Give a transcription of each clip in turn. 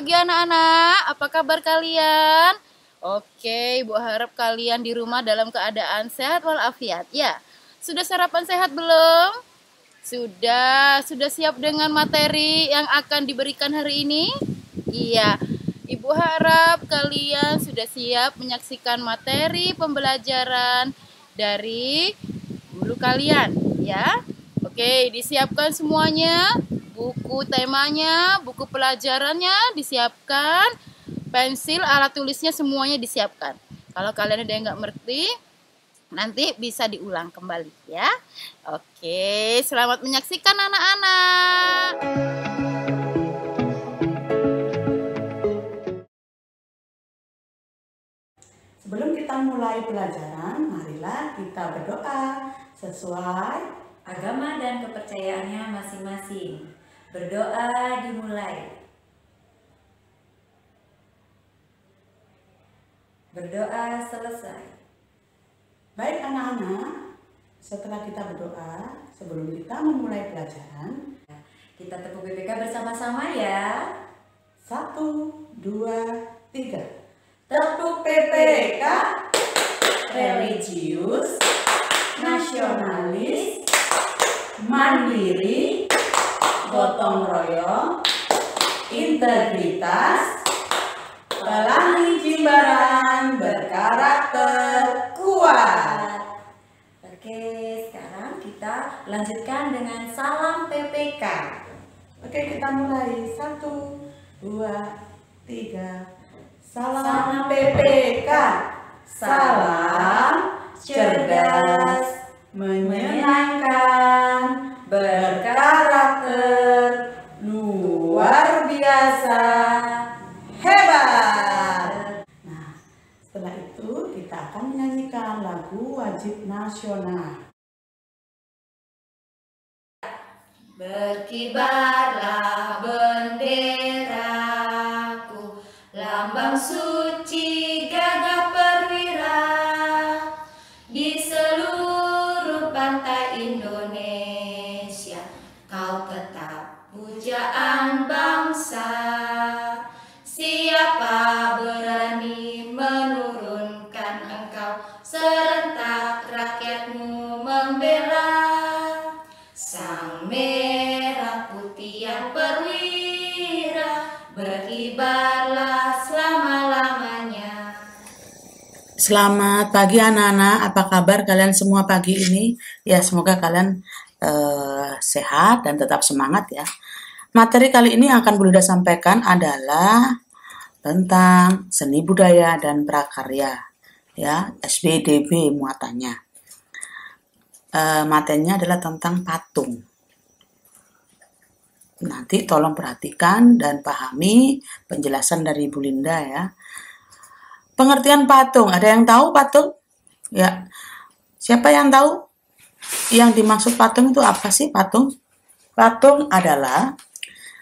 pagi anak-anak, apa kabar kalian? Oke, Ibu harap kalian di rumah dalam keadaan sehat walafiat ya. Sudah sarapan sehat belum? Sudah siap dengan materi yang akan diberikan hari ini? Iya, Ibu harap kalian sudah siap menyaksikan materi pembelajaran dari guru kalian ya. Oke, disiapkan semuanya. Buku temanya, buku pelajarannya disiapkan, pensil, alat tulisnya semuanya disiapkan. Kalau kalian ada yang nggak ngerti, nanti bisa diulang kembali ya. Oke, selamat menyaksikan anak-anak. Sebelum kita mulai pelajaran, marilah kita berdoa sesuai agama dan kepercayaannya masing-masing. Berdoa dimulai. Berdoa selesai. Baik anak-anak, setelah kita berdoa, sebelum kita memulai pelajaran, kita tepuk BPK bersama-sama ya. 1, 2, 3. Tepuk PPK, religius, nasionalis, mandiri, gotong royong, integritas, Pelangi Jimbaran, berkarakter kuat. Oke, sekarang kita lanjutkan dengan salam PPK. Oke, kita mulai. 1, 2, 3. Salam PPK. Salam cerdas, menyenangkan, berkarakter, luar biasa, hebat. Nah, setelah itu kita akan menyanyikan lagu wajib nasional. Berkibarlah benderaku, lambang suci gagah perwira, di seluruh pantai Indonesia, kau tetap pujaan bangsa. Siapa berani menurunkan engkau, serentak rakyatmu membela. Sang merah putih yang perwira, berkibarlah selama-lamanya. Selamat pagi anak-anak, apa kabar kalian semua pagi ini? Ya, semoga kalian sehat dan tetap semangat ya. Materi kali ini yang akan Bu Lida sampaikan adalah tentang seni budaya dan prakarya, ya, SBDB muatannya. Materinya adalah tentang patung. Nanti tolong perhatikan dan pahami penjelasan dari Bu Linda ya. Pengertian patung, ada yang tahu patung? Ya, siapa yang tahu? Yang dimaksud patung itu apa sih patung? Patung adalah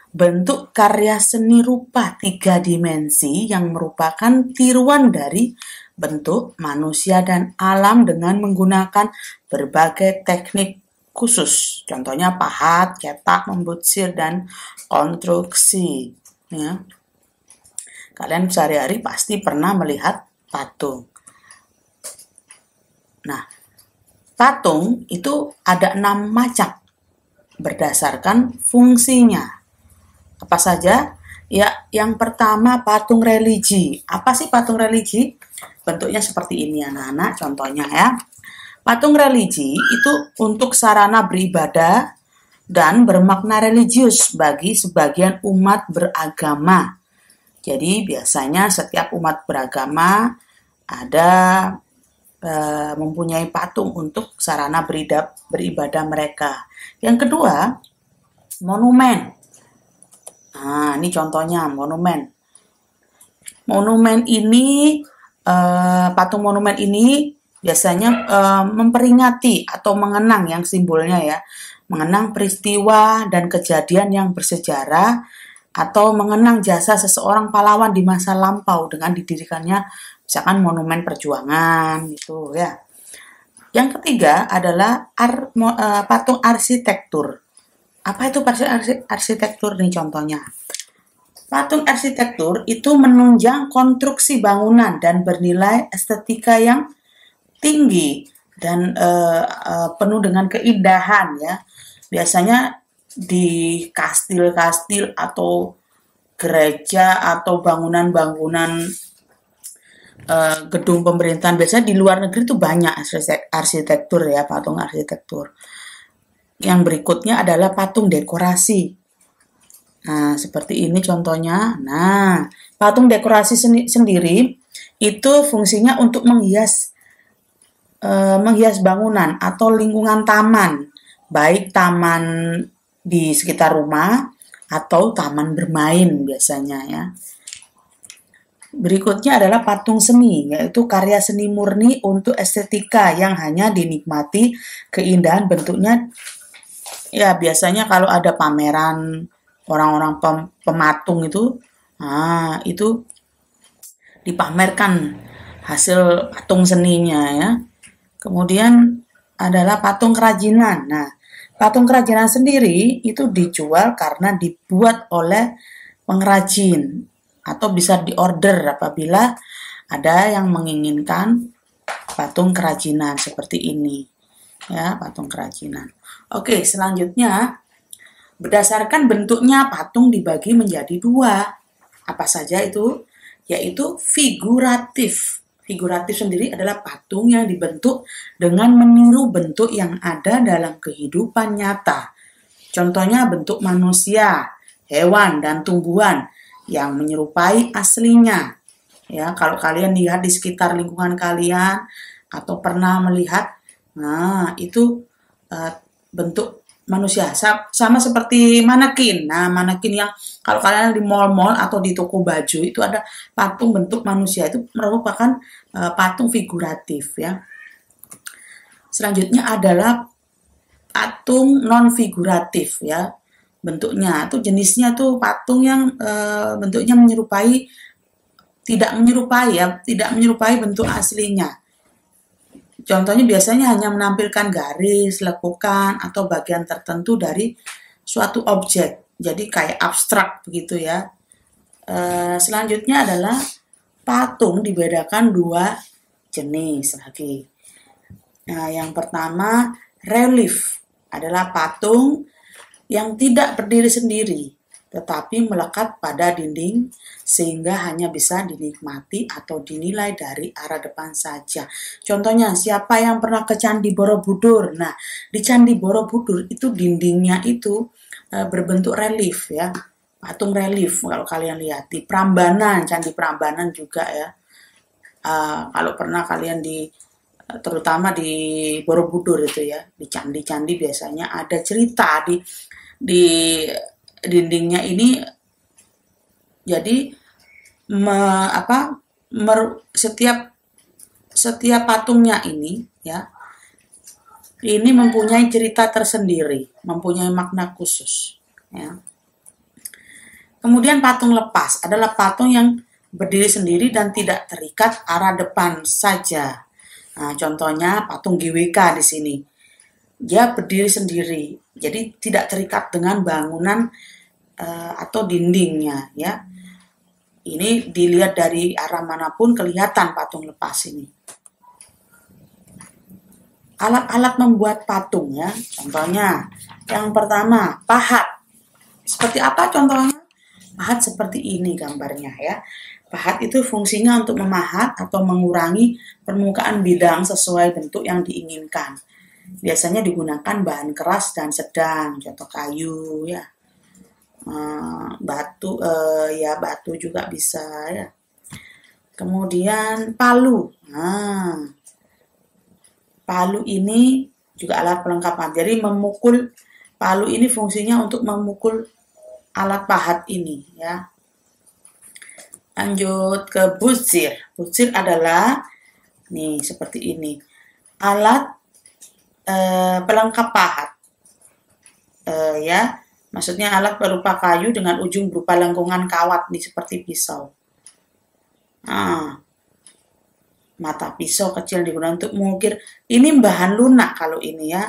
bentuk karya seni rupa 3 dimensi yang merupakan tiruan dari bentuk manusia dan alam dengan menggunakan berbagai teknik khusus. Contohnya pahat, cetak, membutsir, dan konstruksi. Ya. Kalian sehari-hari pasti pernah melihat patung. Nah, patung itu ada 6 macam berdasarkan fungsinya. Apa saja? Ya, yang pertama patung religi. Apa sih patung religi? Bentuknya seperti ini anak-anak, contohnya ya. Patung religi itu untuk sarana beribadah dan bermakna religius bagi sebagian umat beragama. Jadi biasanya setiap umat beragama ada mempunyai patung untuk sarana beribadah mereka. Yang kedua, monumen. Nah, ini contohnya monumen. Monumen ini, patung monumen ini biasanya memperingati atau mengenang yang simbolnya ya, mengenang peristiwa dan kejadian yang bersejarah atau mengenang jasa seseorang pahlawan di masa lampau dengan didirikannya misalkan monumen perjuangan gitu ya. Yang ketiga adalah patung arsitektur. Apa itu arsitektur nih contohnya? Patung arsitektur itu menunjang konstruksi bangunan dan bernilai estetika yang tinggi dan penuh dengan keindahan ya. Biasanya di kastil-kastil atau gereja atau bangunan-bangunan gedung pemerintahan, biasanya di luar negeri itu banyak arsitektur ya, patung arsitektur. Yang berikutnya adalah patung dekorasi. Nah, seperti ini contohnya. Nah, patung dekorasi sendiri itu fungsinya untuk menghias bangunan atau lingkungan taman, baik taman di sekitar rumah atau taman bermain biasanya ya. Berikutnya adalah patung seni, yaitu karya seni murni untuk estetika yang hanya dinikmati keindahan bentuknya. Ya, biasanya kalau ada pameran orang-orang pematung itu dipamerkan hasil patung seninya ya. Kemudian adalah patung kerajinan. Nah, patung kerajinan sendiri itu dijual karena dibuat oleh pengrajin atau bisa diorder apabila ada yang menginginkan patung kerajinan seperti ini. Ya, patung kerajinan. Oke, selanjutnya berdasarkan bentuknya patung dibagi menjadi dua. Apa saja itu? Yaitu figuratif. Figuratif sendiri adalah patung yang dibentuk dengan meniru bentuk yang ada dalam kehidupan nyata. Contohnya bentuk manusia, hewan, dan tumbuhan yang menyerupai aslinya. Ya, kalau kalian lihat di sekitar lingkungan kalian atau pernah melihat, nah itu bentuk manusia sama seperti manekin. Nah, manekin yang kalau kalian di mall-mall atau di toko baju itu ada patung bentuk manusia, itu merupakan patung figuratif ya. Selanjutnya adalah patung non figuratif ya. Bentuknya tuh jenisnya tuh patung yang bentuknya tidak menyerupai bentuk aslinya. Contohnya biasanya hanya menampilkan garis, lekukan, atau bagian tertentu dari suatu objek. Jadi kayak abstrak begitu ya. Selanjutnya adalah patung dibedakan dua jenis lagi. Nah, yang pertama relief adalah patung yang tidak berdiri sendiri, tetapi melekat pada dinding sehingga hanya bisa dinikmati atau dinilai dari arah depan saja. Contohnya, siapa yang pernah ke Candi Borobudur? Nah, di Candi Borobudur itu dindingnya itu berbentuk relief ya, patung relief kalau kalian lihat. Di Prambanan, Candi Prambanan juga ya. Kalau pernah kalian terutama di Borobudur itu ya, di candi-candi biasanya ada cerita di dindingnya ini. Jadi setiap patungnya ini ya, ini mempunyai cerita tersendiri, mempunyai makna khusus ya. Kemudian patung lepas adalah patung yang berdiri sendiri dan tidak terikat arah depan saja. Nah, contohnya patung GWK di sini. Dia berdiri sendiri, jadi tidak terikat dengan bangunan atau dindingnya ya. Ini dilihat dari arah manapun kelihatan patung lepas ini. Alat-alat membuat patung ya. Contohnya, yang pertama, pahat. Seperti apa contohnya? Pahat seperti ini gambarnya ya. Pahat itu fungsinya untuk memahat atau mengurangi permukaan bidang sesuai bentuk yang diinginkan. Biasanya digunakan bahan keras dan sedang, contoh kayu ya. Batu batu juga bisa ya. Kemudian palu. Nah, palu ini juga alat pelengkap. Jadi palu ini fungsinya untuk memukul alat pahat ini ya. Lanjut ke butsir. Butsir adalah nih seperti ini. Alat pelengkap pahat. Ya. Maksudnya alat berupa kayu dengan ujung berupa lengkungan kawat nih seperti pisau. Mata pisau kecil digunakan untuk mengukir. Ini bahan lunak kalau ini ya.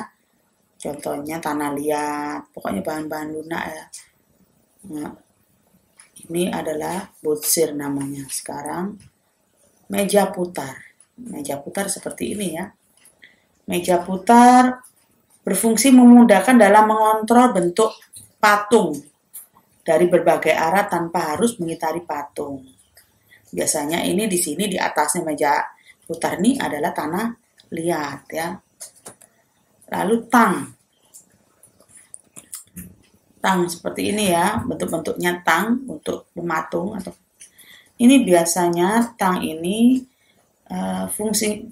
Contohnya tanah liat, pokoknya bahan-bahan lunak ya. Nah, Ini adalah butsir namanya. Sekarang meja putar. Meja putar seperti ini ya. Meja putar berfungsi memudahkan dalam mengontrol bentuk patung dari berbagai arah tanpa harus mengitari patung. Biasanya ini di sini di atasnya meja putar ini adalah tanah liat ya. Lalu tang. Tang seperti ini ya, bentuk-bentuknya tang untuk pematung atau ini biasanya tang ini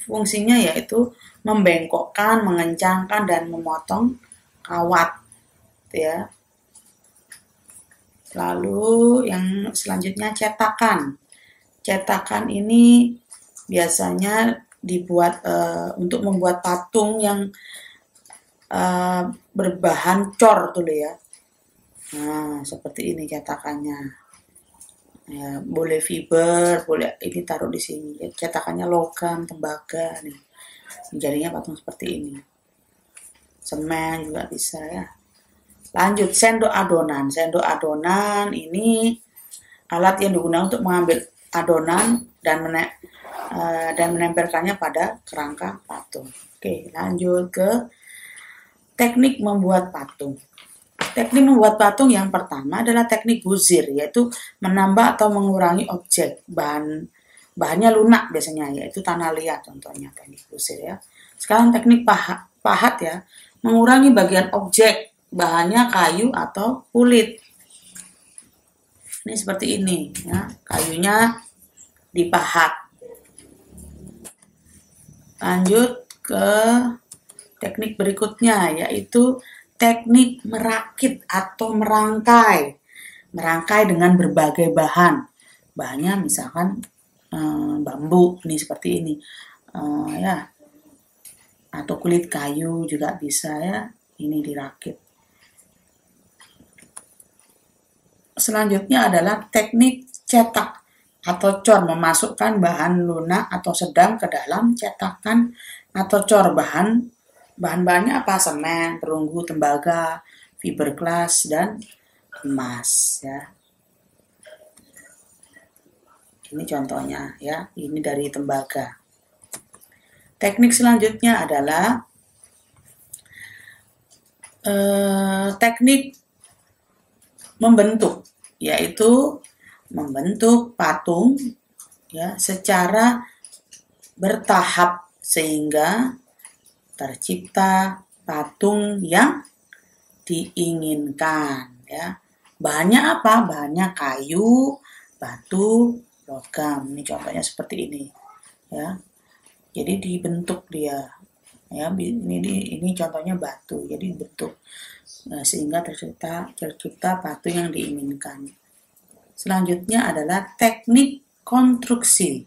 fungsinya yaitu membengkokkan, mengencangkan dan memotong kawat ya. Lalu yang selanjutnya cetakan. Cetakan ini biasanya dibuat untuk membuat patung yang berbahan cor dulu ya. Nah, seperti ini cetakannya. Ya, boleh fiber, boleh ini taruh di sini. Cetakannya logam, tembaga nih. Jadinya patung seperti ini. Semen juga bisa ya. Lanjut, sendok adonan. Sendok adonan ini alat yang digunakan untuk mengambil adonan dan menempelkannya pada kerangka patung. Oke, lanjut ke teknik membuat patung. Teknik membuat patung yang pertama adalah teknik buzir, yaitu menambah atau mengurangi objek. Bahannya lunak biasanya, yaitu tanah liat contohnya teknik buzir ya. Sekarang teknik pahat ya, mengurangi bagian objek, bahannya kayu atau kulit. Ini seperti ini ya, kayunya dipahat. Lanjut ke teknik berikutnya, yaitu teknik merakit atau merangkai. Merangkai dengan berbagai bahan. Bahannya misalkan bambu, ini seperti ini. Ya. Atau kulit kayu juga bisa ya. Ini dirakit. Selanjutnya adalah teknik cetak atau cor, memasukkan bahan lunak atau sedang ke dalam cetakan atau cor. Bahan-bahannya apa? Semen, perunggu, tembaga, fiberglass, dan emas ya. Ini contohnya ya, ini dari tembaga. Teknik selanjutnya adalah teknik membentuk, yaitu membentuk patung ya secara bertahap sehingga tercipta patung yang diinginkan ya. Bahannya apa? Bahannya kayu, batu, logam. Ini contohnya seperti ini ya. Jadi dibentuk dia ya. Ini contohnya batu. Jadi dibentuk sehingga tercipta patung yang diinginkan. Selanjutnya adalah teknik konstruksi,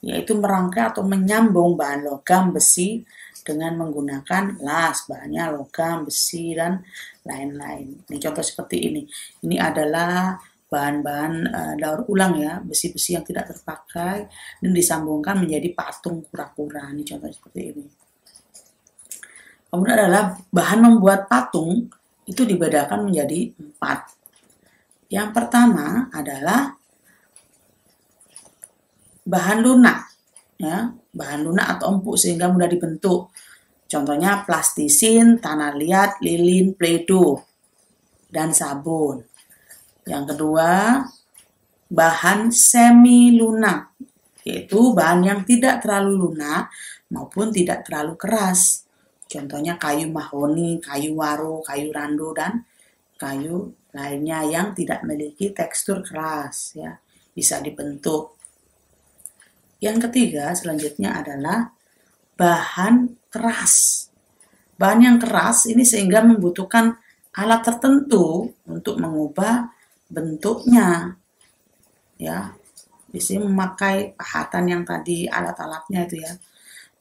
yaitu merangkai atau menyambung bahan logam, besi dengan menggunakan las, bahannya logam, besi, dan lain-lain. Ini contoh seperti ini. Ini adalah bahan-bahan daur ulang ya, besi-besi yang tidak terpakai dan disambungkan menjadi patung kura-kura. Ini contoh seperti ini. Kemudian adalah bahan membuat patung itu dibedakan menjadi 4. Yang pertama adalah bahan lunak. Ya, bahan lunak atau empuk sehingga mudah dibentuk. Contohnya plastisin, tanah liat, lilin, play-doh, dan sabun. Yang kedua, bahan semi lunak, yaitu bahan yang tidak terlalu lunak maupun tidak terlalu keras. Contohnya kayu mahoni, kayu waro, kayu rando, dan kayu lainnya yang tidak memiliki tekstur keras, ya, bisa dibentuk. Yang ketiga selanjutnya adalah bahan keras. Bahan yang keras ini sehingga membutuhkan alat tertentu untuk mengubah bentuknya. Ya, di sini memakai pahatan yang tadi alat-alatnya itu ya.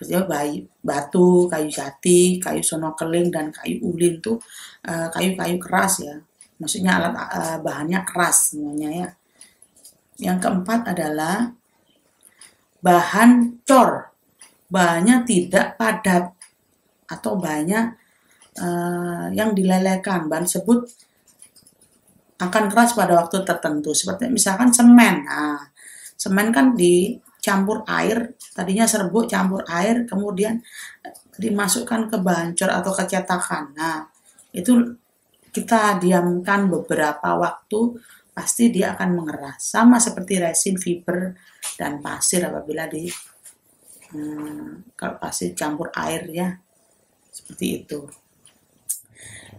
Seperti batu, kayu jati, kayu sonokeling, dan kayu ulin tuh kayu-kayu keras ya. Maksudnya alat bahannya keras semuanya ya. Yang keempat adalah bahan cor, bahannya tidak padat atau bahannya yang dilelehkan. Bahan tersebut akan keras pada waktu tertentu. Seperti misalkan semen. Nah, semen kan dicampur air, tadinya serbuk campur air, kemudian dimasukkan ke bancor atau ke cetakan. Nah, itu kita diamkan beberapa waktu, pasti dia akan mengeras. Sama seperti resin, fiber, dan pasir apabila kalau pasir campur air ya, seperti itu.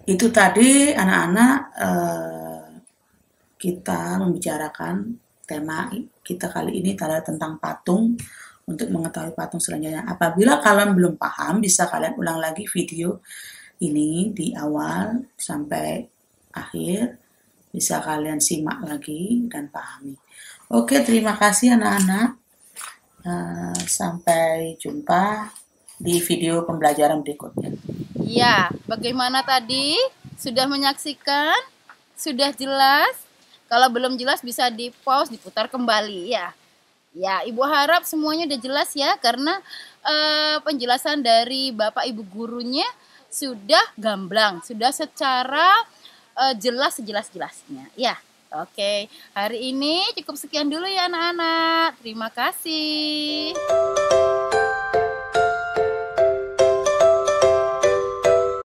Itu tadi anak-anak kita membicarakan tema kita kali ini tentang patung. Untuk mengetahui patung selanjutnya, apabila kalian belum paham, bisa kalian ulang lagi video ini di awal sampai akhir, bisa kalian simak lagi dan pahami. Oke, terima kasih anak-anak. Sampai jumpa di video pembelajaran berikutnya. Ya, bagaimana tadi? Sudah menyaksikan? Sudah jelas? Kalau belum jelas bisa di-pause, diputar kembali ya. Ya, Ibu harap semuanya udah jelas ya, karena penjelasan dari Bapak Ibu gurunya sudah gamblang, sudah secara jelas sejelas-jelasnya. Ya, oke. Hari ini cukup sekian dulu ya anak-anak. Terima kasih.